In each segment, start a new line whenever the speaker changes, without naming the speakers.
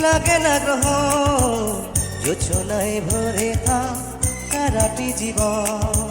লাগে না গ্রহ জোছনায় ভরে থাক সারাটি জীবন।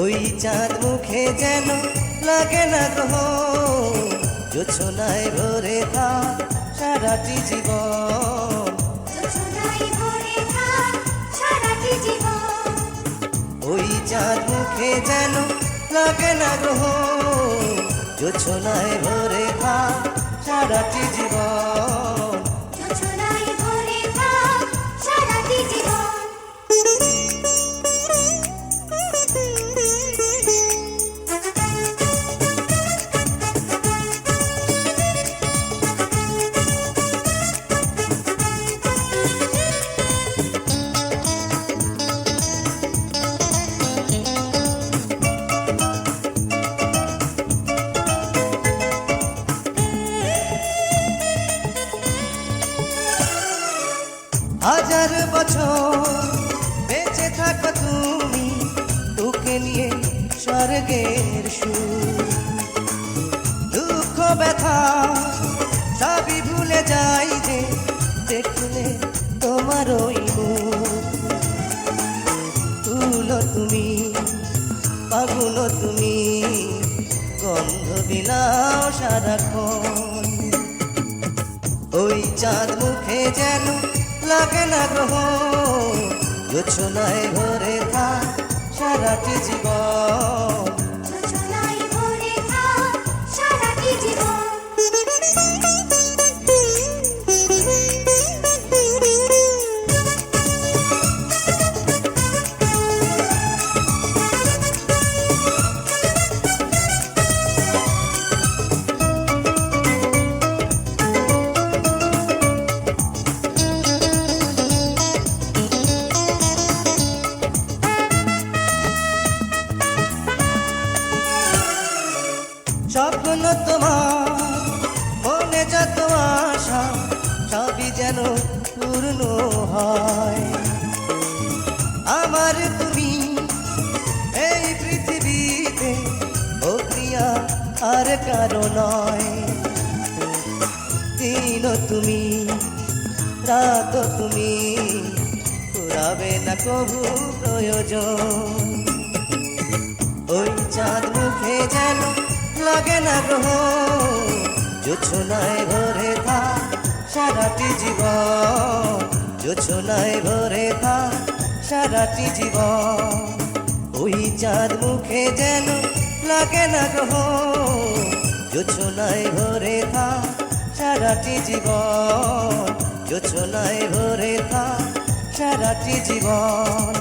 ওই চাঁদ মুখে যেন লাগে না গ্রহ জোছনায় ভরে থাক সারাটি জীবন। ওই চাঁদ মুখে যেন লাগে না গ্রহ জোছনায় ভরে থাক সারাটি জীবন। হাজার বছর বেঁচে থাকো তুমি তোকে নিয়ে স্বর্গের সুর। দুঃখ ব্যথা সবই ভুলে যাই যে দেখলে তোমার ওই মুখ। তুলো তুমি পাগুলো তুমি গন্ধ বিলাও সারাক্ষণ। ওই চাঁদ মুখে যেন লাগে না গ্রহ জোছনায় ভরে থাক সারাটি জীবন। স্বপ্ন তোমার মনে যত আশা সবই যেন পূর্ণ হয়। আমার তুমি এই পৃথিবীতে ও প্রিয়া আর কারো নয়। দিন তুমি রাত তুমি পুরাবে না কবু প্রয়োজন। ওই চাঁদ মুখে যেন লাগে না গ্রহ জোছনায় ভরে থাক সারাটি জীবন। জোছনায় ভরে থাক সারাটি জীবন। ওই চাঁদ মুখে যেন লাগে না গ্রহ জোছনায় ভরে থাক সারাটি জীবন। জোছনায় ভরে থাক সারাটি জীবন।